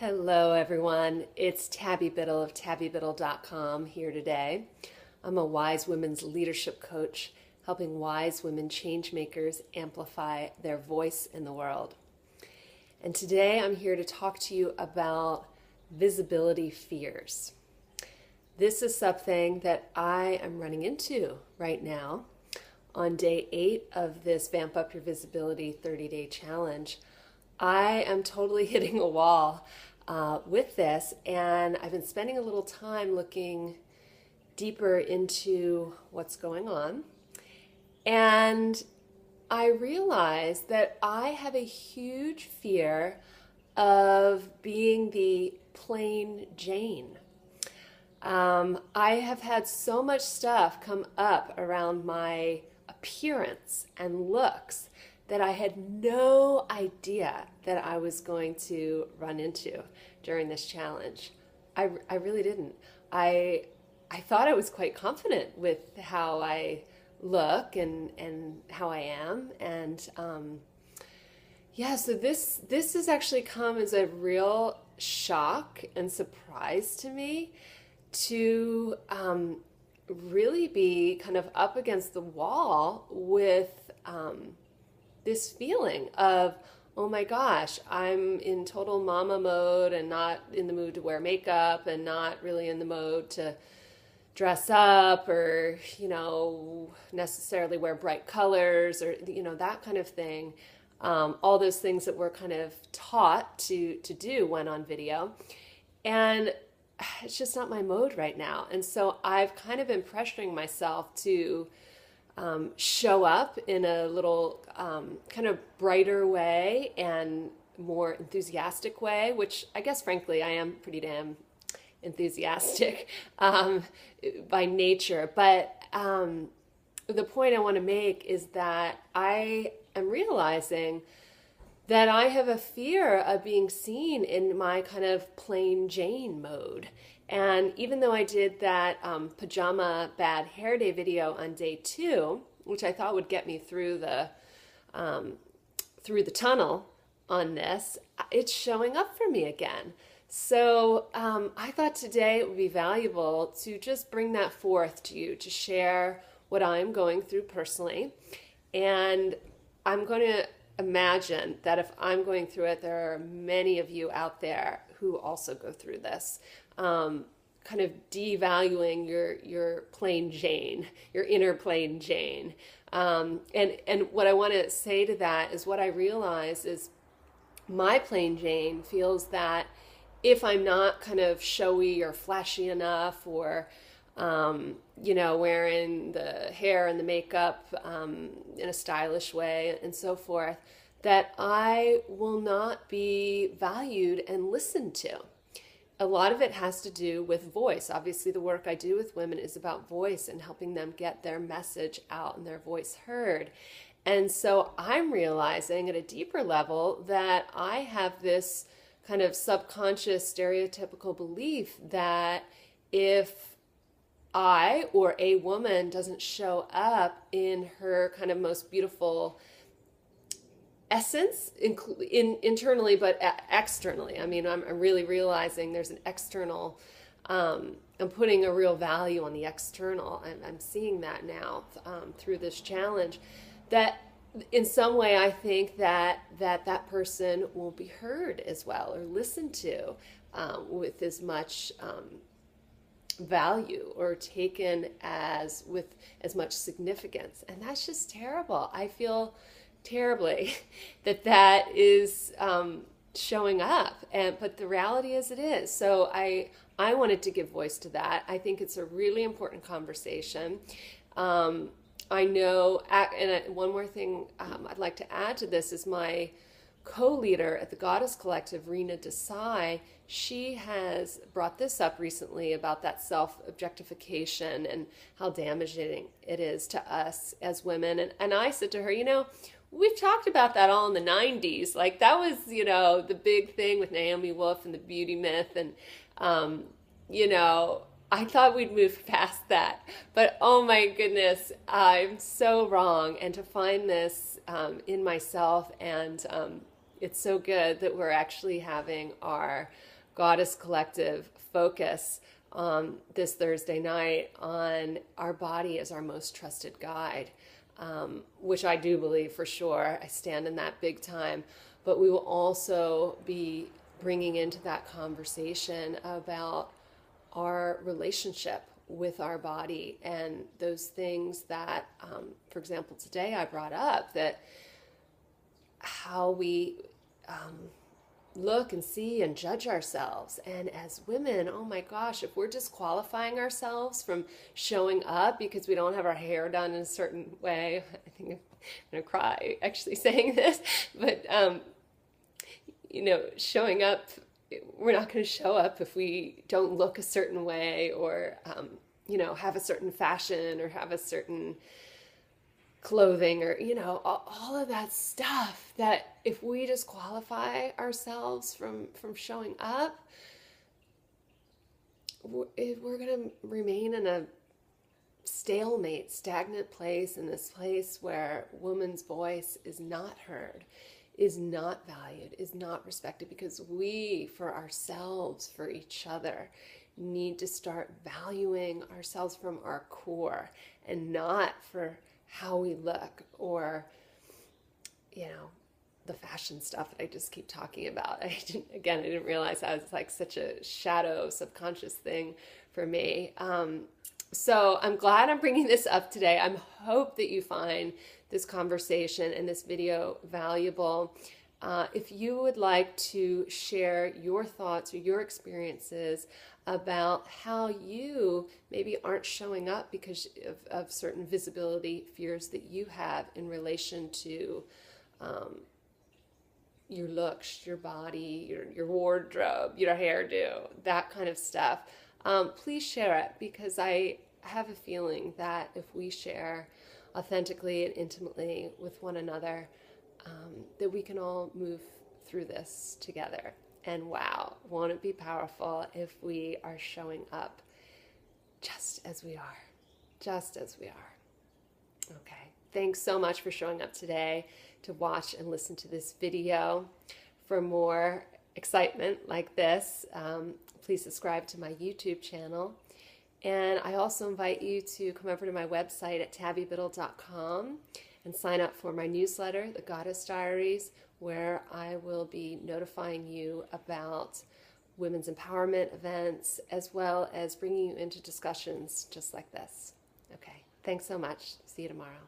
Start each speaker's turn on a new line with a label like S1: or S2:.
S1: Hello, everyone. It's Tabby Biddle of tabbybiddle.com here today. I'm a wise women's leadership coach, helping wise women change makers amplify their voice in the world. And today I'm here to talk to you about visibility fears. This is something that I am running into right now on day 8 of this Vamp Up Your Visibility 30-day challenge. I am totally hitting a wall with this, and I've been spending a little time looking deeper into what's going on, and I realized that I have a huge fear of being the plain Jane. I have had so much stuff come up around my appearance and looks that I had no idea that I was going to run into during this challenge. I really didn't. I thought I was quite confident with how I look and how I am. And so this has actually come as a real shock and surprise to me to really be kind of up against the wall with this feeling of, oh my gosh, I'm in total mama mode and not in the mood to wear makeup and not really in the mode to dress up or, necessarily wear bright colors or, that kind of thing. All those things that we're kind of taught to do when on video. And it's just not my mode right now. And so I've kind of been pressuring myself to show up in a little kind of brighter way and more enthusiastic way, which I guess, frankly, I am pretty damn enthusiastic by nature. But the point I want to make is that I am realizing that I have a fear of being seen in my kind of plain Jane mode. And even though I did that pajama bad hair day video on day 2, which I thought would get me through the tunnel on this, it's showing up for me again. So I thought today it would be valuable to just bring that forth to you, to share what I'm going through personally. And I'm going to imagine that if I'm going through it, there are many of you out there who also go through this. Kind of devaluing your plain Jane, your inner plain Jane. And what I want to say to that is what I realize is my plain Jane feels that if I'm not kind of showy or flashy enough or, wearing the hair and the makeup in a stylish way and so forth, that I will not be valued and listened to. A lot of it has to do with voice. Obviously, the work I do with women is about voice and helping them get their message out and their voice heard. And so I'm realizing at a deeper level that I have this kind of subconscious stereotypical belief that if I or a woman doesn't show up in her kind of most beautiful essence internally, but externally. I mean, I'm really realizing there's an external, I'm putting a real value on the external. I'm seeing that now through this challenge, that in some way I think that person won't be heard as well or listened to with as much value or taken with as much significance. And that's just terrible. I feel terribly that is showing up, but the reality is it is. So I wanted to give voice to that. I think it's a really important conversation. I know, and one more thing I'd like to add to this is my co-leader at the Goddess Collective, Rena Desai. She has brought this up recently about that self-objectification and how damaging it is to us as women. And I said to her, we've talked about that all in the 90s. Like that was, the big thing with Naomi Wolf and the beauty myth. And, I thought we'd move past that. But oh my goodness, I'm so wrong. And to find this in myself and it's so good that we're actually having our Goddess Collective focus this Thursday night on our body as our most trusted guide, which I do believe for sure. I stand in that big time. But we will also be bringing into that conversation about our relationship with our body and those things that, for example, today I brought up that how we look and see and judge ourselves. And as women, oh my gosh, if we're disqualifying ourselves from showing up because we don't have our hair done in a certain way, I think I'm going to cry actually saying this, but, showing up, we're not going to show up if we don't look a certain way or, have a certain fashion or have a certain clothing or, all of that stuff that if we disqualify ourselves from showing up, we're going to remain in a stalemate, stagnant place, in this place where woman's voice is not heard, is not valued, is not respected, because we, for ourselves, for each other, need to start valuing ourselves from our core and not for how we look or, the fashion stuff that I just keep talking about. I didn't realize that was like such a shadow subconscious thing for me. So I'm glad I'm bringing this up today. I hope that you find this conversation and this video valuable. If you would like to share your thoughts or your experiences about how you maybe aren't showing up because of certain visibility fears that you have in relation to your looks, your body, your wardrobe, your hairdo, that kind of stuff, please share it, because I have a feeling that if we share authentically and intimately with one another, that we can all move through this together. And wow, won't it be powerful if we are showing up just as we are, just as we are. Okay, thanks so much for showing up today to watch and listen to this video. For more excitement like this, please subscribe to my YouTube channel. And I also invite you to come over to my website at tabbybiddle.com and sign up for my newsletter, The Goddess Diaries, where I will be notifying you about women's empowerment events, as well as bringing you into discussions just like this. Okay, thanks so much. See you tomorrow.